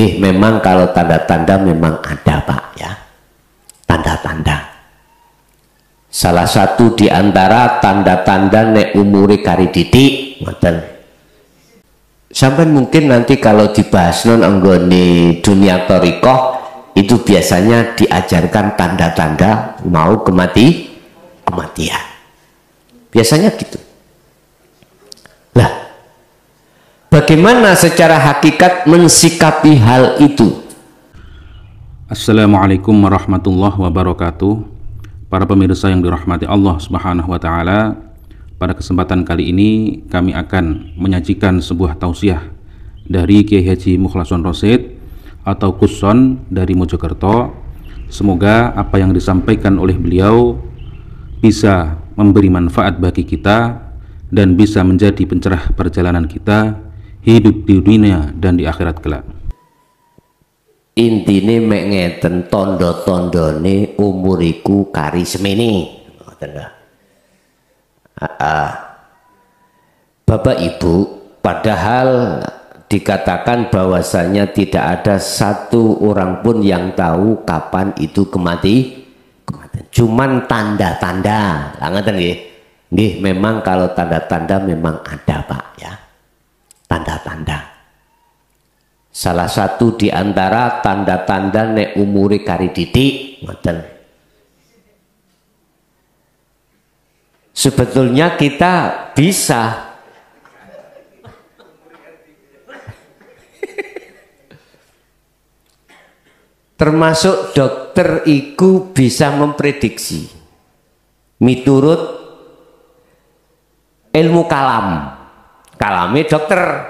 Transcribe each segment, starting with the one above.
Nggih, memang kalau tanda-tanda memang ada Pak ya, tanda-tanda. Salah satu di antara tanda-tanda nek umure kari didik, ngoten. Sampai mungkin nanti kalau dibahas non anggone dunia thariqah itu biasanya diajarkan tanda-tanda mau kematian. Biasanya gitu. Lah, bagaimana secara hakikat mensikapi hal itu? Assalamualaikum warahmatullahi wabarakatuh. Para pemirsa yang dirahmati Allah Subhanahu wa taala, pada kesempatan kali ini kami akan menyajikan sebuah tausiah dari Kiai Haji Mukhlason Rosyid atau Kuson dari Mojokerto. Semoga apa yang disampaikan oleh beliau bisa memberi manfaat bagi kita dan bisa menjadi pencerah perjalanan kita hidup di dunia dan di akhirat kelak. Intine mek ngeten tondo-tondone umuriku kari semene. Bapak Ibu, padahal dikatakan bahwasanya tidak ada satu orang pun yang tahu kapan itu kematian. Cuman tanda-tanda. Lah ngoten nggih. Nggih, memang kalau tanda-tanda memang ada Pak ya. Tanda-tanda. Salah satu di antara tanda-tanda nek umure kari didik, ngoten. Sebetulnya kita bisa termasuk dokter iku bisa memprediksi miturut ilmu kalame dokter.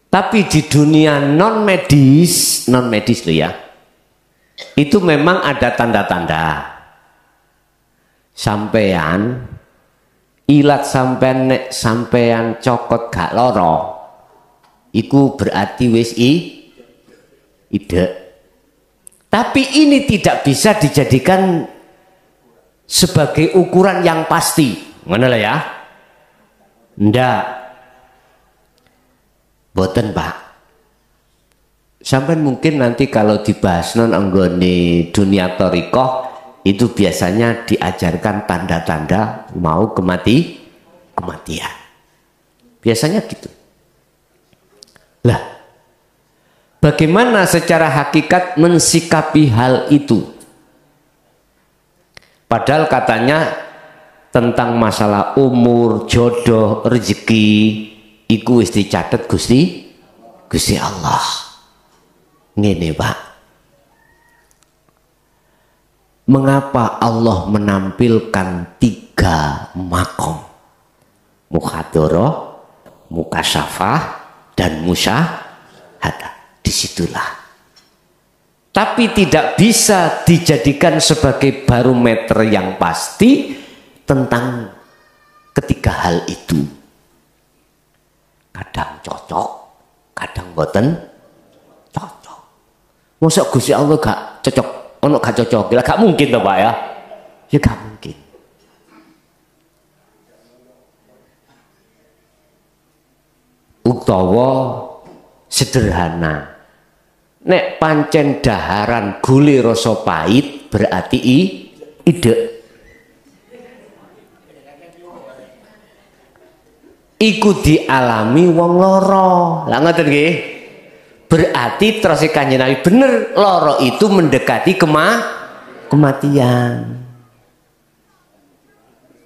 Tapi di dunia non medis loh ya, itu memang ada tanda-tanda. Sampean ilat sampean cokot gak loro, iku berarti wis ide. Tapi ini tidak bisa dijadikan sebagai ukuran yang pasti, ngono lah ya. Ndak, boten Pak. Sampai mungkin nanti kalau dibahas non anggone dunia thariqah itu biasanya diajarkan tanda-tanda mau kematian. Biasanya gitu. Lah, bagaimana secara hakikat mensikapi hal itu? Padahal katanya tentang masalah umur, jodoh, rezeki iku wis dicatet Gusti Allah. Ngene Pak, mengapa Allah menampilkan 3 makom, mukhadharah, mukasyafah, dan musyahadah? Disitulah. Tapi tidak bisa dijadikan sebagai barometer yang pasti tentang ketiga hal itu. Kadang cocok, kadang boten cocok. Masa Gusti Allah gak cocok, ono gak cocok, gak mungkin toh Pak ya? Ya gak mungkin. Utawa sederhana, nek pancen daharan gule rasa pahit berarti ide. Iku dialami wong loro. Lah ngoten nggih. Berarti terus Kanjeng Nabi bener, loro itu mendekati kematian.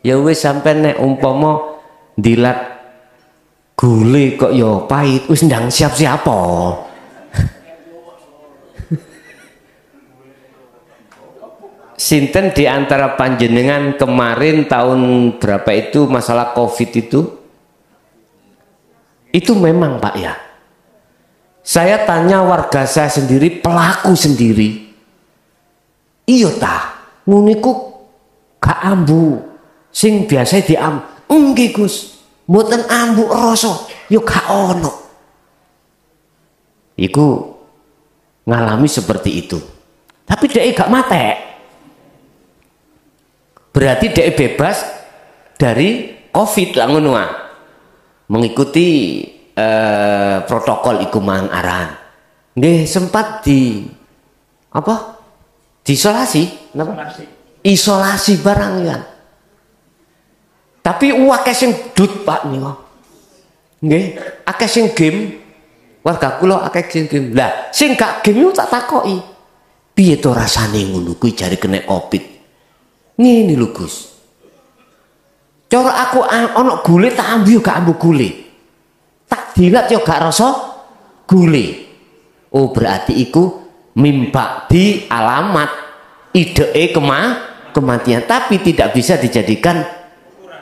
Ya wis sampai nek umpama dilat gule kok ya pahit, wis ndang siap-siapa. Sinten di antara panjenengan kemarin tahun berapa itu masalah Covid itu memang Pak ya. Saya tanya warga saya sendiri, pelaku sendiri. Iya ta, nguniku gak ambu. Sing biasa diambu. Nggih Gus, mboten ambu rasa, yo gak ono. Iku ngalami seperti itu. Tapi dia gak mate. Berarti dia bebas dari Covid lah ngono. mengikuti protokol iku mang aran. Nggih sempat di apa? Diisolasi, napa? Isolasi barang ya. Tapi akeh sing dut Pak niku. Nggih, akeh sing game. Warga kula akeh sing game. Lah, sing gak game yo tak takoki. Piye to rasane ngono kuwi jare kena Covid. Ngene lho Gus. Cara aku ana gule tak ambu yo gak ambu gule. Tak dilat yo gak rasa gule. Oh berarti iku mimba di alamat idee kematian, tapi tidak bisa dijadikan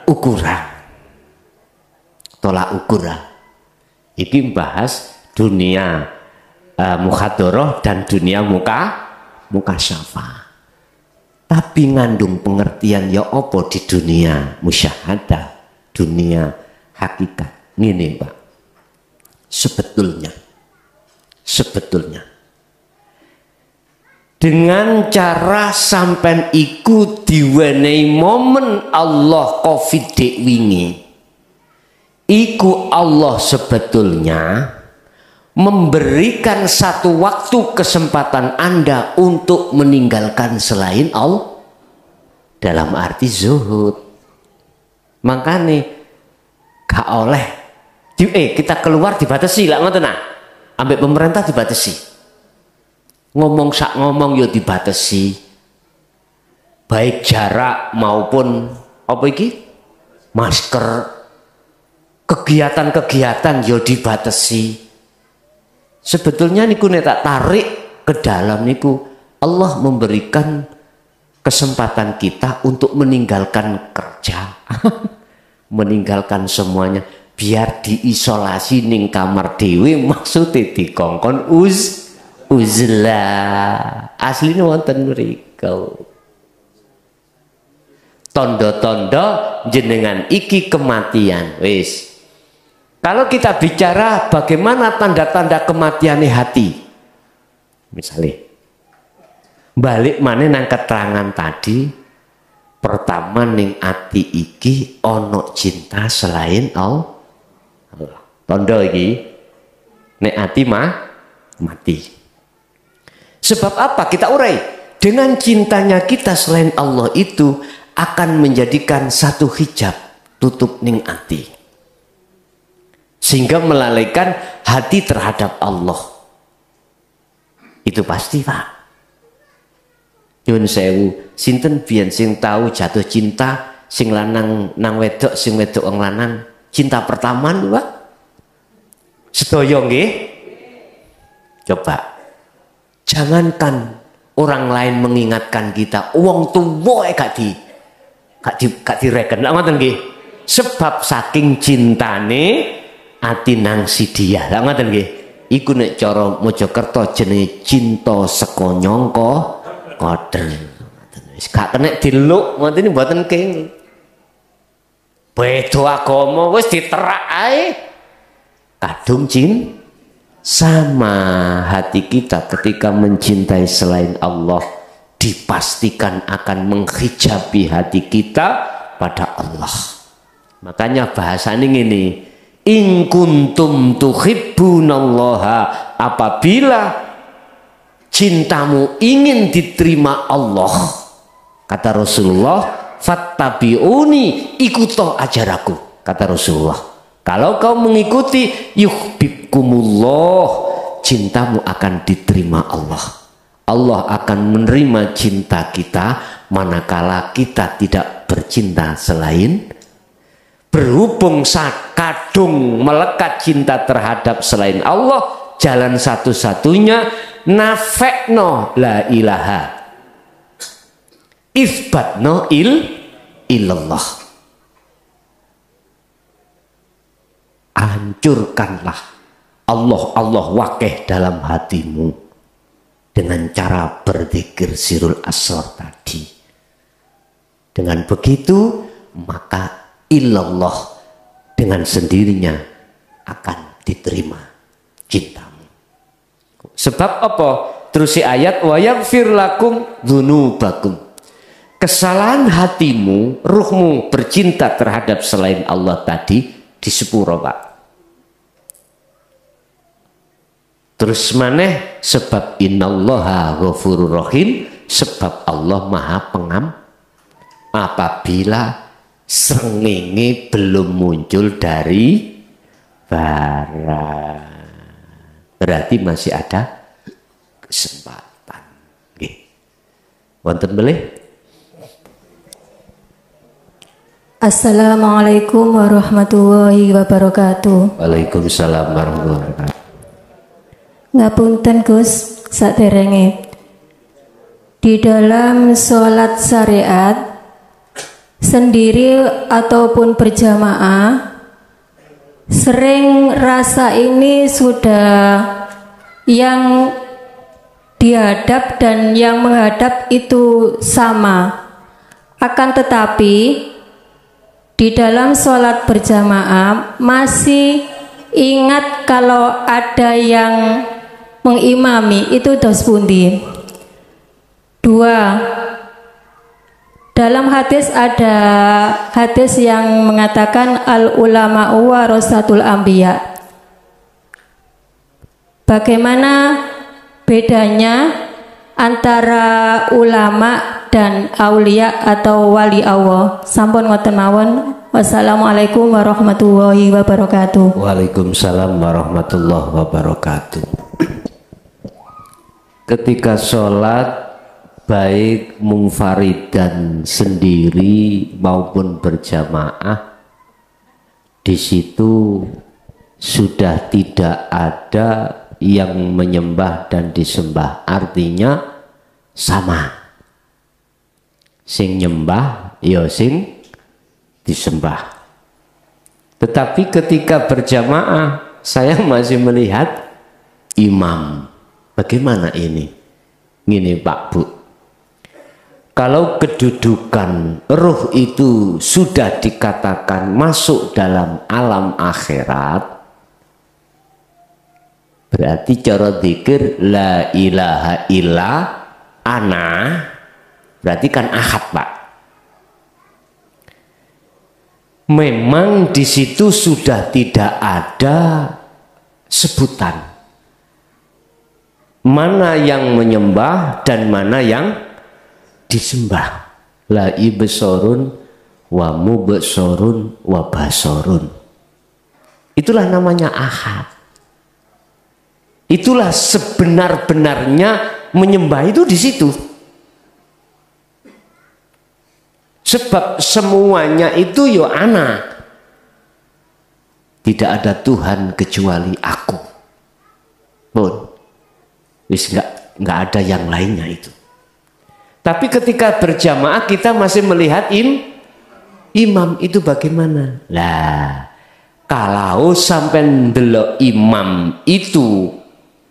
ukuran. Tolak ukuran. Iki bahas dunia muhadharah dan dunia mukasyafah. Tapi ngandung pengertian ya apa di dunia musyahadah, dunia hakikat. Ngene, Pak. Sebetulnya dengan cara sampean iku diwenehi momen Allah Covid dek wingi, iku Allah sebetulnya memberikan satu waktu kesempatan Anda untuk meninggalkan selain Allah dalam arti zuhud. Makanya gak oleh kita keluar dibatasi lah ngoten nah. Ambek pemerintah dibatasi. Ngomong sak ngomong yo dibatasi. Baik jarak maupun apa iki? Masker. Kegiatan-kegiatan yo dibatasi. Sebetulnya niku nek tak tarik ke dalam niku Allah memberikan kesempatan kita untuk meninggalkan kerja. Meninggalkan semuanya biar diisolasi ning kamar dewe, maksudnya dikongkon uzlah aslinya wonten mriku. Tondo-tondo jenengan iki kematian wis. Kalau kita bicara bagaimana tanda-tanda kematian hati, misalnya balik mana nang keterangan tadi, pertama ning ati iki ono cinta selain Allah. Tondo iki nek ati mati. Sebab apa? Kita urai. Dengan cintanya kita selain Allah itu akan menjadikan satu hijab tutup ning ati. Sehingga melalaikan hati terhadap Allah. Itu pasti, Pak. Nyuwun sewu, sinten biyen sing tahu jatuh cinta, sing lanang nang wedok, sing wedok wong lanang, cinta pertama lho, Pak. Sedaya nggih? Coba. Jangankan orang lain mengingatkan kita, wong tuwa gak direken. Lah ngoten nggih. Sebab saking cintane ati nang si dia. Lah ngoten nggih. Iku nek cara Mojokerto jenenge cinta saka nyangka koder. Wis gak kena diluk ngoten iki mboten kenging. Beda agama wis diterak ae. Kadung sama hati kita ketika mencintai selain Allah dipastikan akan menghijabi hati kita pada Allah. Makanya bahasanya ini, in kuntum tuhibbunallaha, apabila cintamu ingin diterima Allah, kata Rasulullah, fattabi'uni, ikuto ajaraku, kata Rasulullah. Kalau kau mengikuti yuhibbukumullah, cintamu akan diterima Allah. Allah akan menerima cinta kita manakala kita tidak bercinta selain. Berhubung kadung melekat cinta terhadap selain Allah, jalan satu-satunya nafekno la ilaha, isbatno illallah. Hancurkanlah Allah wakeh dalam hatimu dengan cara berzikir sirul asrar tadi. Dengan begitu maka illallah dengan sendirinya akan diterima cintamu. Sebab apa? Terus si ayat wa yaghfir lakum dzunubakum. Kesalahan hatimu, ruhmu bercinta terhadap selain Allah tadi di sepuro Pak. Terus maneh sebab innallaha ghafurur rahim, sebab Allah Maha apabila srengenge belum muncul dari barat. Berarti masih ada kesempatan. Nggih. Wonten boleh? Assalamualaikum warahmatullahi wabarakatuh. Waalaikumsalam warahmatullahi wabarakatuh. Ngapunten Gus, saderenge di dalam sholat syariat sendiri ataupun berjamaah, sering rasa ini sudah yang dihadap dan yang menghadap itu sama. Akan tetapi di dalam sholat berjamaah masih ingat kalau ada yang mengimami itu dos pundi. 2. Dalam hadis ada hadis yang mengatakan al ulama warasatul anbiya. Bagaimana bedanya antara ulama dan aulia atau wali Allah? Sampun ngoten mawon. Wassalamualaikum warahmatullahi wabarakatuh. Waalaikumsalam warahmatullahi wabarakatuh. Ketika sholat baik munfarid dan sendiri maupun berjamaah, di situ sudah tidak ada yang menyembah dan disembah, artinya sama. Sing nyembah ya sing disembah. Tetapi ketika berjamaah saya masih melihat imam. Bagaimana ini? Ini Pak Bu, kalau kedudukan ruh itu sudah dikatakan masuk dalam alam akhirat, berarti cara zikir la ilaha illa ana, berarti kan ahad Pak. Memang di situ sudah tidak ada sebutan mana yang menyembah dan mana yang disembah. La ibsorun wa mubsorun wa basorun. Itulah namanya ahad. Itulah sebenar-benarnya menyembah itu di situ. Sebab semuanya itu yo ana. Tidak ada Tuhan kecuali aku. Pun. Wis nggak ada yang lainnya itu. Tapi ketika berjamaah kita masih melihat imam itu bagaimana? Lah, kalau sampai ndelok imam itu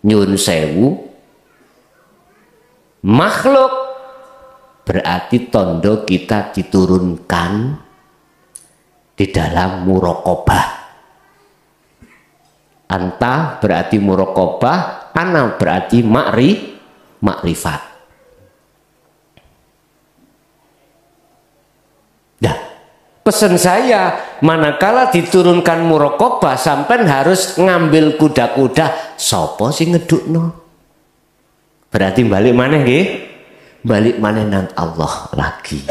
nyun sewu makhluk, berarti tondo kita diturunkan di dalam muraqabah. Anta berarti muraqabah, ana berarti makrifat. Nah, pesan saya, manakala diturunkan muraqabah sampai harus ngambil kuda-kuda, sopo sing ngedukno? Berarti balik maneh nggih? Balik maneh nang Allah lagi.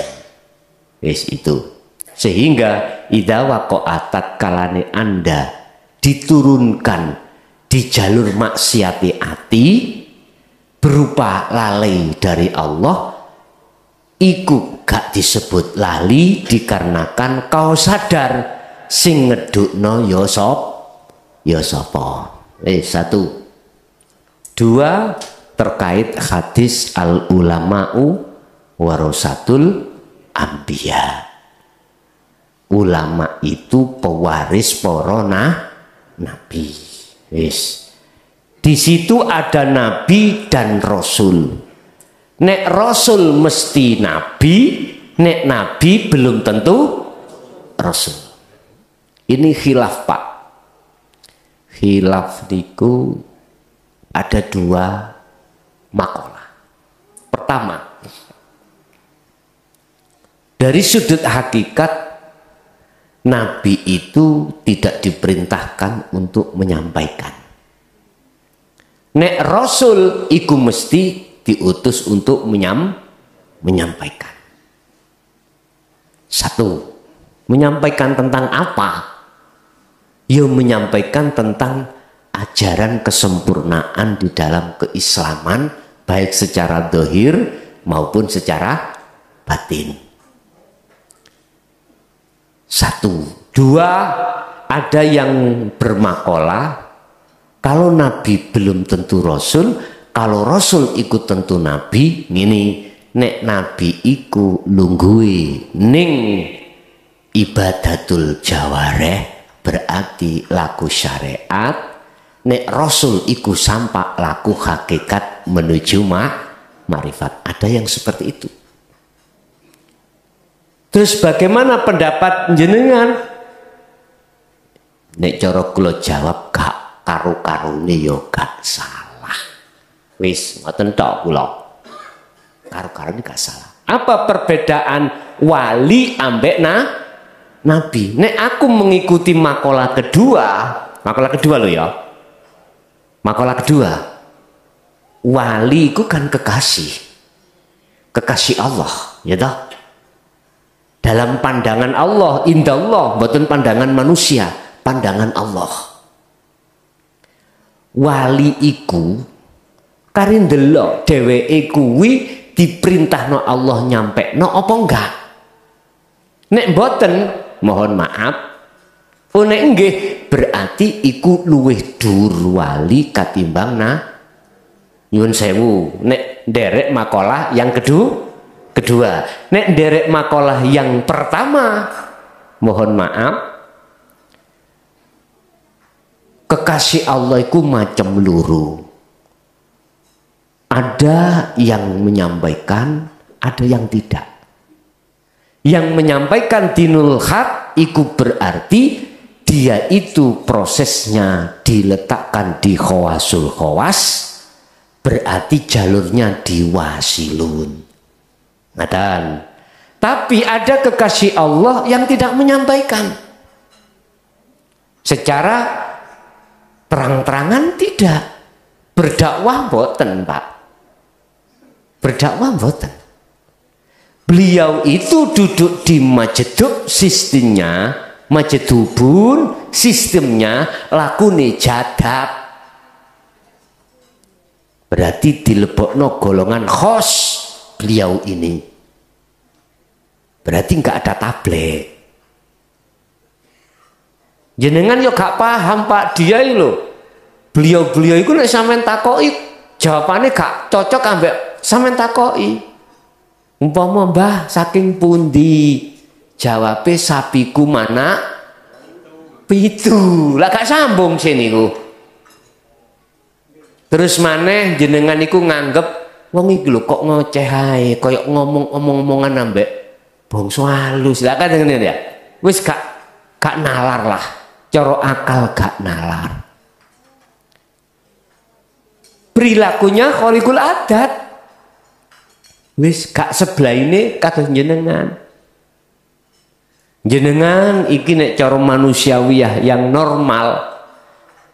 Wis itu. Sehingga idza waqa'atat kalane Anda diturunkan di jalur maksiati ati berupa lalai dari Allah, iku gak disebut lali dikarenakan kau sadar sing ngedukno ya sapa. Satu. Dua, terkait hadis al ulama'u warasatul anbiya. Ulama itu pewaris para nabi. Wis. Di situ ada nabi dan rasul. Nek rasul mesti nabi, nek nabi belum tentu rasul. Ini khilaf Pak. Khilaf niku ada dua makalah. Pertama, dari sudut hakikat Nabi itu tidak diperintahkan untuk menyampaikan. Nek Rasul iku mesti diutus untuk menyampaikan. Satu, menyampaikan tentang apa? Ya menyampaikan tentang ajaran kesempurnaan di dalam keislaman, baik secara zahir maupun secara batin. Satu. Dua, ada yang bermakalah kalau Nabi belum tentu Rasul, kalau Rasul ikut tentu Nabi. Ngini, nek Nabi iku lungguhi ning ibadatul jawareh, berarti laku syariat. Nek Rasul iku sampak laku hakikat menuju ma'rifat. Ada yang seperti itu. Terus bagaimana pendapat jenengan? Nek cara kula jawab gak karu-karune yo gak salah. Wis ngoten tok kula. Karu-karune gak salah. Apa perbedaan wali ambek Nabi? Nek aku mengikuti makalah kedua loh ya. Makalah kedua, wali itu kan kekasih Allah, ya toh. Dalam pandangan Allah, indah Allah, bukan pandangan manusia, pandangan Allah. Wali iku karin delok dheweke kuwi diperintahno Allah nyampe no apa enggak? Nek mboten, mohon maaf. Nek nggih berarti iku luwih dhuwur wali katimbang nyuwun sewu. Nek nderek makalah yang kedua. Nek nderek makalah yang pertama, mohon maaf, kekasih Allah iku macam luru. Ada yang menyampaikan, ada yang tidak. Yang menyampaikan dinul haq iku berarti dia itu prosesnya diletakkan di khawasul khawas, berarti jalurnya di wasilun. Ngatan. Tapi ada kekasih Allah yang tidak menyampaikan. Secara terang-terangan tidak. Berdakwah boten, Pak. Berdakwah boten. Beliau itu duduk di majedub, sistemnya majedubun, sistemnya lakune jadab. Berarti dilebokno golongan khos beliau ini. Berarti nggak ada tablet. Jenengan yo gak paham Pak, dia itu beliau itu nek sampean takoki jawabannya gak cocok ambek sampean takoki. Umpama Mbah saking pundi, jawabe sapiku mana pitu. Lah gak sambung sini ku. Terus maneh jenengan iku nganggep wong iki lho kok ngoceh ae, koyok ngomong-omongan ambek bangsa halus. Lah kan ngene ya. Wis gak nalar lah. Cara akal gak nalar. Perilakunya khariqul adat. Wis gak sebelah ini kados jenengan. Jenengan iki nek cara manusiawiyah yang normal,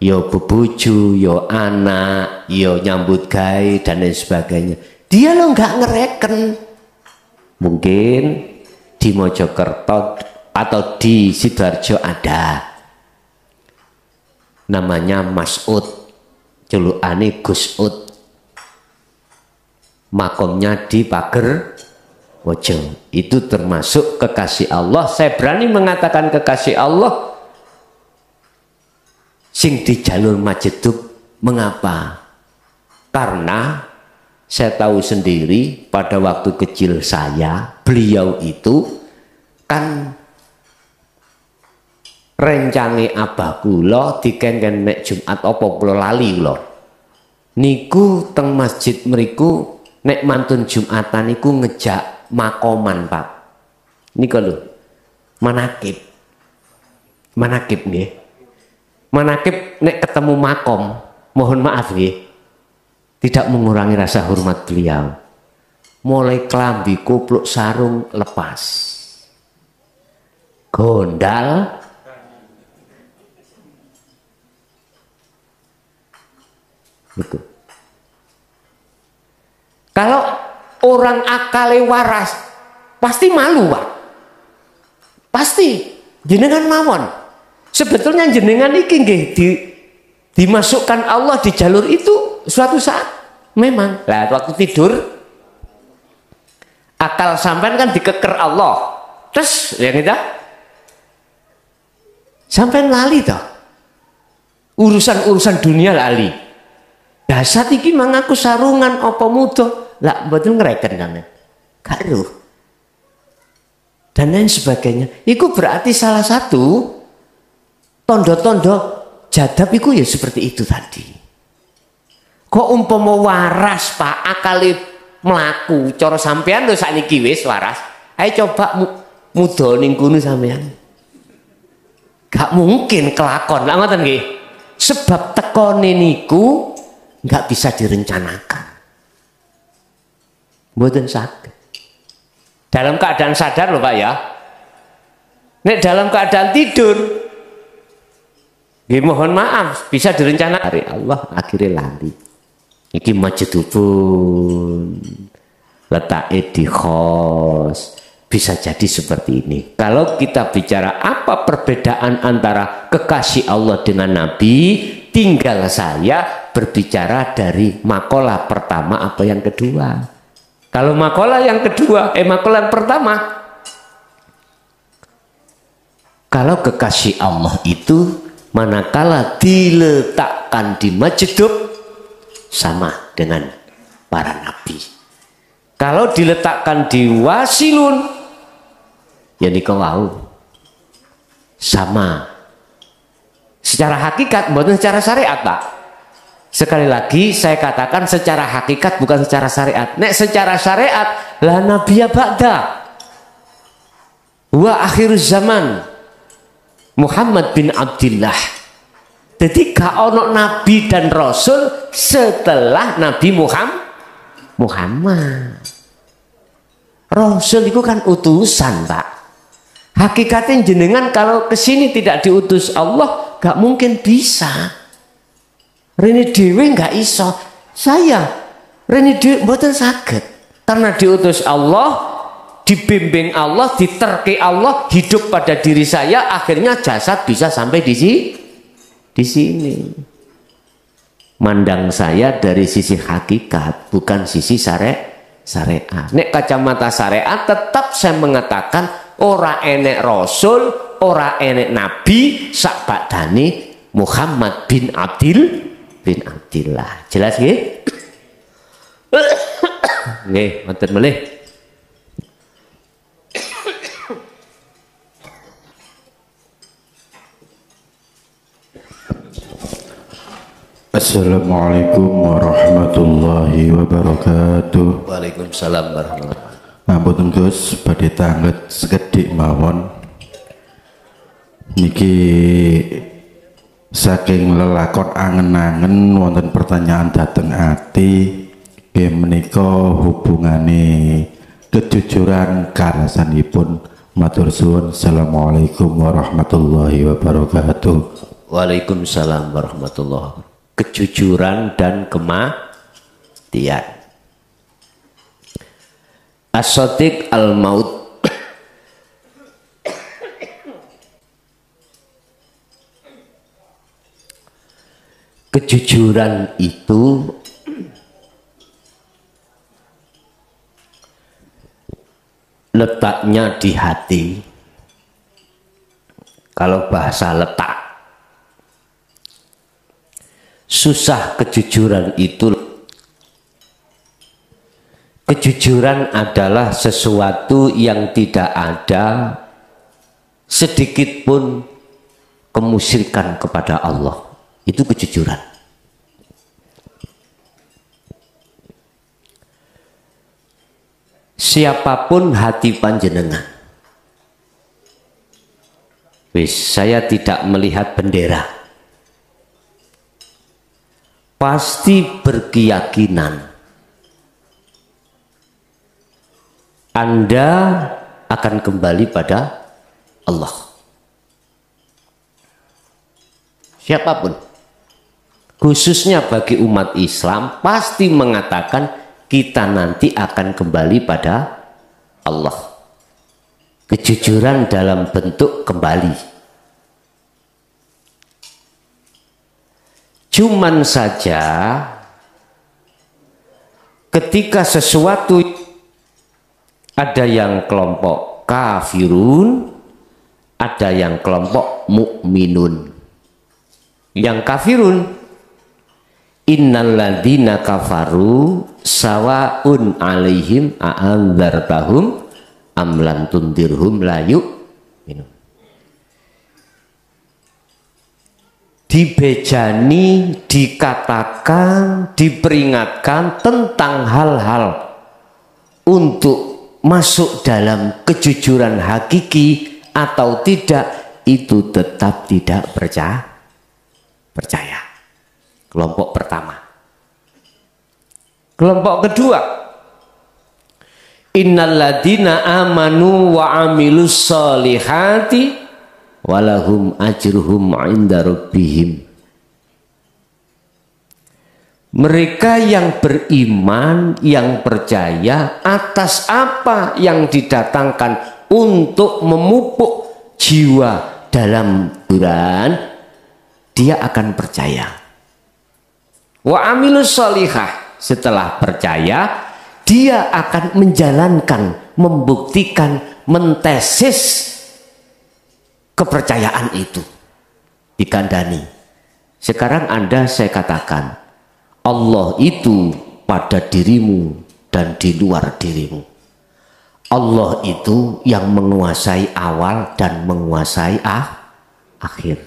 yo bebuju, yo anak, yo nyambut gawe dan lain sebagainya. Dia lo nggak ngereken. Mungkin di Mojokerto atau di Sidoarjo ada namanya Mas'ud, celukane Gus Ud. Makomnya di Pager Wojo. Itu termasuk kekasih Allah. Saya berani mengatakan kekasih Allah sing di jalur majedub. Mengapa? Karena saya tahu sendiri pada waktu kecil saya, beliau itu kan rencange abah kula dikengken nek Jumat apa kula lali kula. Niku teng masjid mriku nek mantun Jumatan iku ngejak makoman, Pak. Niku lho. Manakib nggih. Manakib nek ketemu makom, mohon maaf nggih. Tidak mengurangi rasa hormat beliau. Mulai kelambi kupluk sarung lepas. gondal itu. Kalau orang akale waras pasti malu, Pak. Pasti jenengan mawon. Sebetulnya jenengan iki nggih dimasukkan Allah di jalur itu suatu saat memang. Lah waktu tidur akal sampean kan dikeker Allah. Terus ya kita sampean lali toh. Urusan-urusan dunia lali. Dasar iki mangaku sarungan apa muda, lah mboten ngreken kan. Karo. Dan lain sebagainya. Iku berarti salah satu tondo-tondo jadab iku ya seperti itu tadi. Kok umpama waras Pak akale mlaku cara sampean lho sakniki wis waras. Ayo coba muda ning kono sampean. Gak mungkin kelakon. Lah ngoten nggih. Sebab tekone niku nggak bisa direncanakan. Mboten saged. Dalam keadaan sadar loh Pak ya. Nek dalam keadaan tidur, mohon maaf bisa direncanakan. Hari Allah akhirnya lali. Iki majidupun letaknya di khos. Bisa jadi seperti ini. Kalau kita bicara apa perbedaan antara kekasih Allah dengan Nabi, tinggal saya berbicara dari makalah pertama apa yang kedua. Kalau makalah yang kedua, makalah yang pertama, kalau kekasih Allah itu manakala diletakkan di masjid sama dengan para nabi. Kalau diletakkan di wasilun, ya nikah wau sama. Secara hakikat, bukan secara syariat Pak. Sekali lagi saya katakan secara hakikat bukan secara syariat. Nek secara syariat la nabiyya ba'da wa akhir zaman Muhammad bin Abdullah. Jadi gak ono nabi dan rasul setelah Nabi Muhammad. Rasul itu kan utusan Pak. Hakikatnya jenengan kalau kesini tidak diutus Allah gak mungkin bisa. Rene dewe nggak iso. Saya rene dewe mboten saged karena diutus Allah, dibimbing Allah, diterki Allah, hidup pada diri saya, akhirnya jasad bisa sampai di sini. Mandang saya dari sisi hakikat, bukan sisi syariat. Nek kacamata syariat tetap saya mengatakan ora enek rasul, ora enek nabi sak badane Muhammad bin Abdillah. Jelas nggih? Nggih, wonten melih. Assalamualaikum warahmatullahi wabarakatuh. Waalaikumsalam warahmatullahi wabarakatuh. Ngapunten Gus, badhe tanget sekedhik mawon. Niki saking lelakon angen-angen wonten pertanyaan dateng ati nggih menika hubungane kejujuran karasanipun. Matur suwun. Assalamualaikum warahmatullahi wabarakatuh. Waalaikumsalam warahmatullahi wabarakatuh. Kejujuran dan kematian. As-Sadiq al-Maut. Kejujuran itu letaknya di hati. Kalau bahasa letak, susah kejujuran itu. Kejujuran adalah sesuatu yang tidak ada sedikit pun kemusyrikan kepada Allah. Itu kejujuran. Siapapun hati panjenengan, wis saya tidak melihat bendera, pasti berkeyakinan Anda akan kembali pada Allah. Siapapun, khususnya bagi umat Islam, pasti mengatakan kita nanti akan kembali pada Allah. Kejujuran dalam bentuk kembali. Cuman saja ketika sesuatu ada yang kelompok kafirun, ada yang kelompok mukminun. Yang kafirun, innalladzina kafaru sawaun alaihim a'andzartahum am lam tundirhum la yu'minun. Dibejani, dikatakan, diperingatkan tentang hal-hal untuk masuk dalam kejujuran hakiki atau tidak, itu tetap tidak percaya. Kelompok pertama. Kelompok kedua, innalladzina amanu wa amilus solihati walahum ajruhum inda rabbihim. Mereka yang beriman, yang percaya atas apa yang didatangkan untuk memupuk jiwa dalam Quran, dia akan percaya. Wa amilus solihah, setelah percaya dia akan menjalankan, membuktikan, mentesis kepercayaan itu. Dikandani. Sekarang Anda saya katakan, Allah itu pada dirimu dan di luar dirimu. Allah itu yang menguasai awal dan menguasai akhir.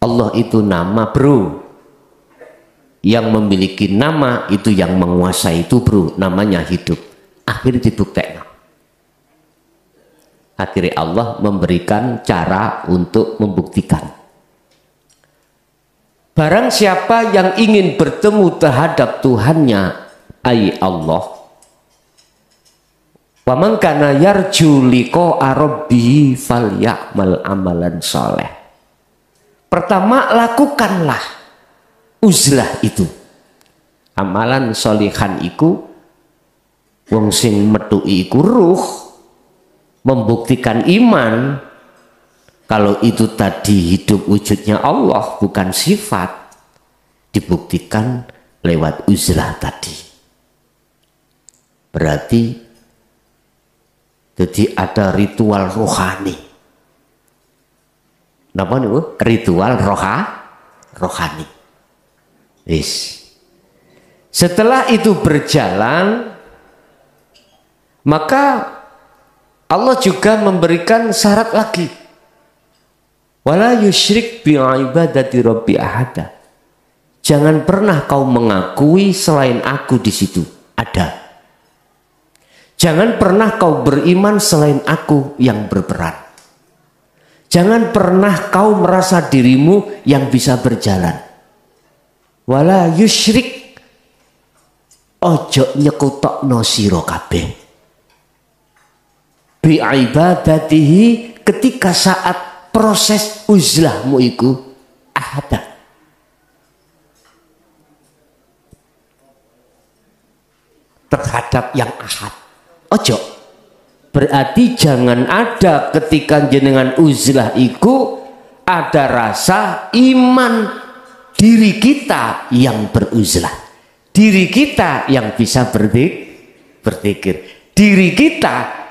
Allah itu nama, bro. Yang memiliki nama itu yang menguasai itu, bro. Namanya hidup. Akhirnya dibuktikan. Akhirnya Allah memberikan cara untuk membuktikan. Barang siapa yang ingin bertemu terhadap Tuhannya, ai Allah, wa man kana yarju liqa'a rabbih falyamal amalan sholeh. Pertama, lakukanlah uzlah itu. Amalan sholihan iku wong sing metuki iku ruh, membuktikan iman kalau itu tadi hidup wujudnya Allah bukan sifat, dibuktikan lewat uzlah tadi. Berarti jadi ada ritual rohani. Napa niku? Ritual rohani. Wis. Setelah itu berjalan, maka Allah juga memberikan syarat lagi. Wala yusyrik bi ibadati rabbi ahada. Jangan pernah kau mengakui selain aku di situ ada. Jangan pernah kau beriman selain aku yang berperan. Jangan pernah kau merasa dirimu yang bisa berjalan. Wala yusyrik, ojo nyekutokno sira kabeh bi ibadatihi, ketika saat proses uzlahmu iku ada. Terhadap yang ahad. Ojo. Berarti jangan ada ketika jenengan uzlah iku ada rasa iman diri kita yang beruzlah. Diri kita yang bisa berzikir. Diri kita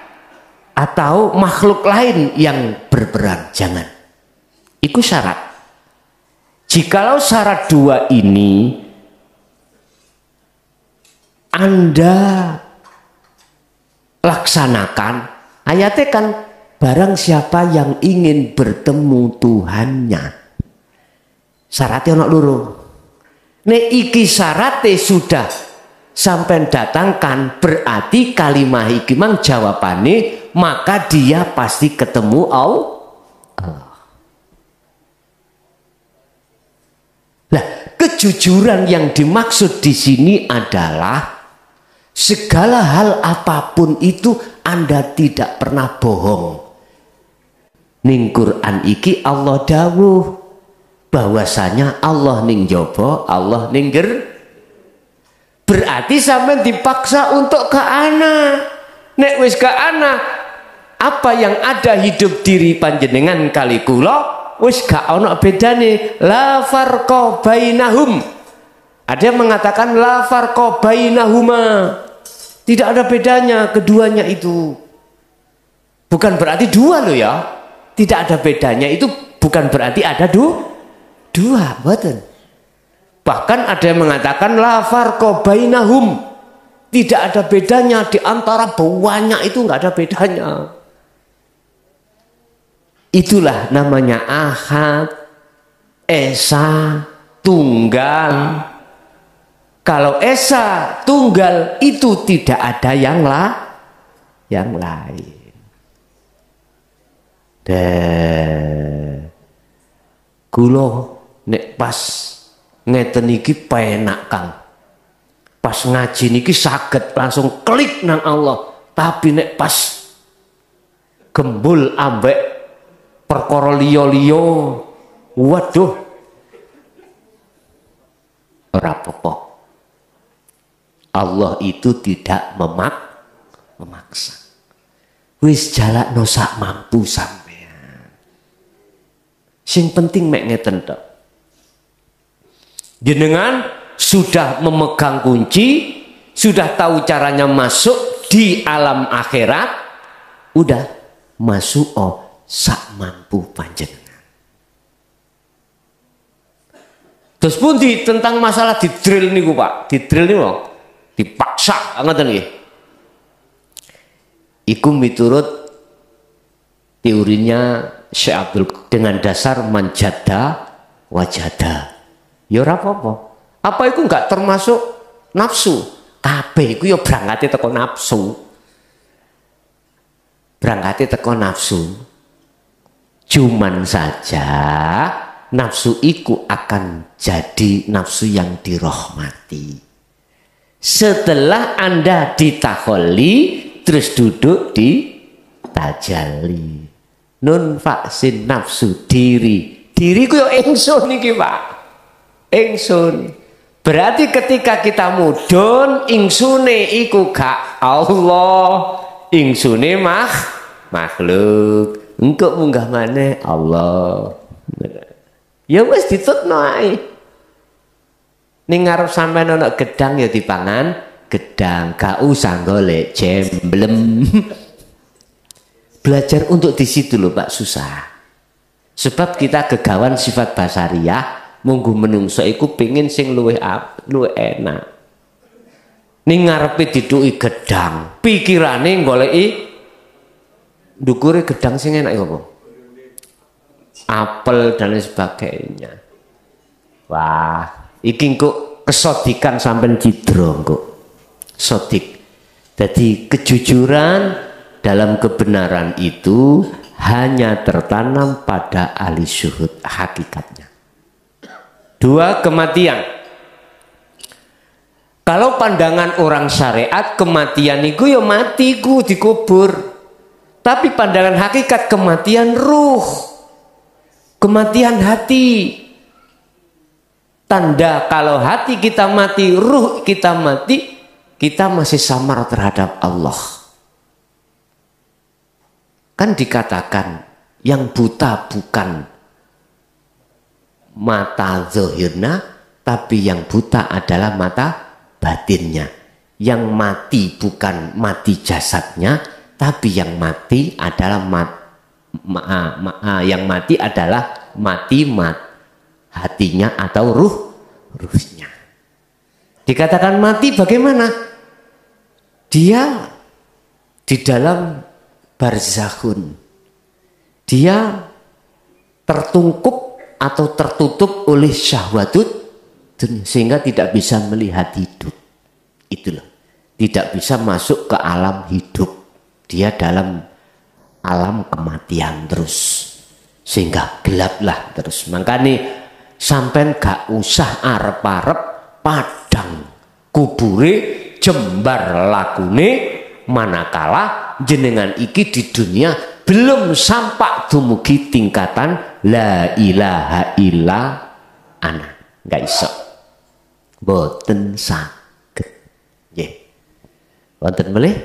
atau makhluk lain yang berperan. Jangan. Itu syarat. Jikalau syarat dua ini Anda laksanakan, ayatnya kan barang siapa yang ingin bertemu Tuhannya, syaratnya ono loro. Nek iki syaratnya sudah sampai datangkan, berarti kalimah iki mang jawabane, maka dia pasti ketemu Allah. Nah, kejujuran yang dimaksud di sini adalah segala hal apapun itu Anda tidak pernah bohong. Ning Quran iki Allah dawuh bahwasanya Allah ning jaba, Allah ning ger. Berarti sampean dipaksa untuk ke ana. Nek wis ke ana, apa yang ada hidup diri panjenengan kali kula wis gak ana bedane. La farqa bainahum. Ada yang mengatakan la farqa bainahuma. Tidak ada bedanya keduanya itu. Bukan berarti dua loh ya. Tidak ada bedanya itu bukan berarti ada dua, betul. Bahkan ada yang mengatakan la farqa bainahum. Tidak ada bedanya di antara banyak itu, nggak ada bedanya. Itulah namanya ahad, esa, tunggal. Kalau esa tunggal itu tidak ada yang lain. Kula nek pas ngeten iki penak Kang. Pas ngaji niki saged langsung klik nang Allah. Tapi nek pas gembul ambek perkara liya-liya, waduh. Ora apa-apa. Allah itu tidak memaksa. Wis jalakno sak mampu sampean. Sing penting mek ngeten tok. Jenengan sudah memegang kunci, sudah tahu caranya masuk di alam akhirat, udah masuk sak mampu panjenengan. Terus pun tentang masalah di drill niku Pak, di drill niku dipaksa ngoten nggih. Iku miturut teorinya Syekh Abdul dengan dasar manjada wajada. Ya ora apa-apa. Apa itu enggak termasuk nafsu? Kabeh iku ya berangkate teko nafsu. Berangkate teko nafsu. Cuman saja nafsu iku akan jadi nafsu yang dirahmati. Setelah Anda ditakholli, terus duduk di tajalli. Nun vaksin nafsu diri. Diri ku yo ingsun niki Pak. Ingsun. Berarti ketika kita mudhun, ingsune iku gak Allah. Ingsune makhluk. Engko munggah maneh Allah. Ya wis ditutno ae. Ning ngarep sampean ana gedang ya dipangan gedang, gak usah golek jemblem. Belajar untuk di situ loh Pak, susah. Sebab kita kegawan sifat basariyah, munggu menungso iku pengin sing luwih enak. Ning ngarepe diduki gedang, pikirane goleki ndukure gedang sing enak apa? Apel dan lain sebagainya. Wah, iki kok kesodikan sampai cidro kok. Sodik. Jadi kejujuran dalam kebenaran itu hanya tertanam pada ahli syuhud hakikatnya. Dua, kematian. Kalau pandangan orang syariat kematian itu ya mati ku dikubur. Tapi pandangan hakikat kematian ruh. Kematian hati. Tanda kalau hati kita mati, ruh kita mati, kita masih samar terhadap Allah. Kan dikatakan yang buta bukan mata zahirna, tapi yang buta adalah mata batinnya. Yang mati bukan mati jasadnya, tapi yang mati adalah yang mati adalah mati hatinya atau ruhnya. Dikatakan mati bagaimana? Dia di dalam barzakhun. Dia tertungkup atau tertutup oleh syahwatut sehingga tidak bisa melihat hidup. Itulah. Tidak bisa masuk ke alam hidup. Dia dalam alam kematian terus. Sehingga gelaplah terus. Makanya sampai gak usah arep-arep padang kubure jembar lakune manakala jenengan iki di dunia belum sampai dumugi tingkatan la ilaha illa ana. Enggak iso. Boten saged. Nggih. Wonten melih?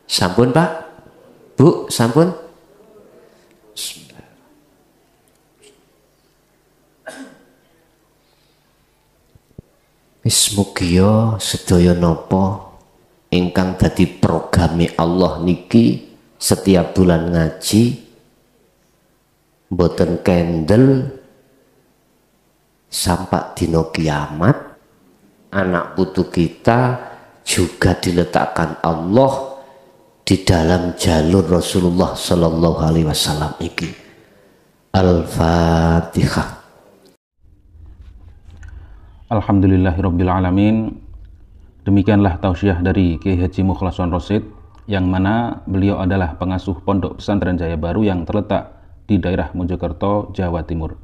Sampun, Pak? Bu, sampun? Wis mugia sedaya napa ingkang dadi programe Allah niki setiap bulan ngaji mboten kendel sampai dino kiamat, anak putu kita juga diletakkan Allah di dalam jalur Rasulullah Sallallahu Alaihi Wasallam iki. Al-Fatihah. Alhamdulillahirabbil alamin. Demikianlah tausiah dari Kiai Haji Mukhlason Rosid, yang mana beliau adalah pengasuh Pondok Pesantren Jaya Baru yang terletak di daerah Mojokerto, Jawa Timur.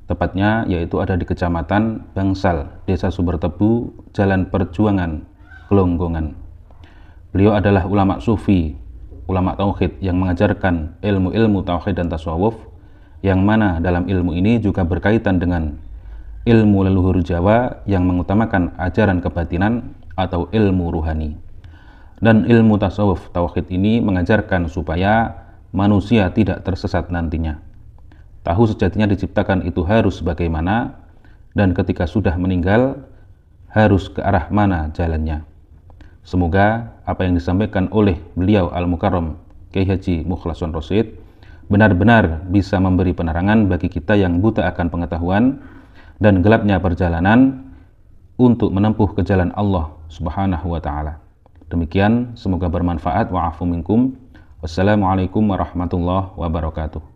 Tepatnya yaitu ada di Kecamatan Bangsal, Desa Sumbertebu, Jalan Perjuangan, Gelonggongan. Beliau adalah ulama sufi, ulama tauhid yang mengajarkan ilmu-ilmu tauhid dan tasawuf, yang mana dalam ilmu ini juga berkaitan dengan ilmu leluhur Jawa yang mengutamakan ajaran kebatinan atau ilmu ruhani. Dan ilmu tasawuf tauhid ini mengajarkan supaya manusia tidak tersesat nantinya. Tahu sejatinya diciptakan itu harus bagaimana, dan ketika sudah meninggal harus ke arah mana jalannya. Semoga apa yang disampaikan oleh beliau Al-Mukarram Kiai Haji Mukhlason Rosid benar-benar bisa memberi penerangan bagi kita yang buta akan pengetahuan dan gelapnya perjalanan untuk menempuh ke jalan Allah Subhanahu wa taala. Demikian, semoga bermanfaat. Wa'afu minkum. Wassalamualaikum warahmatullahi wabarakatuh.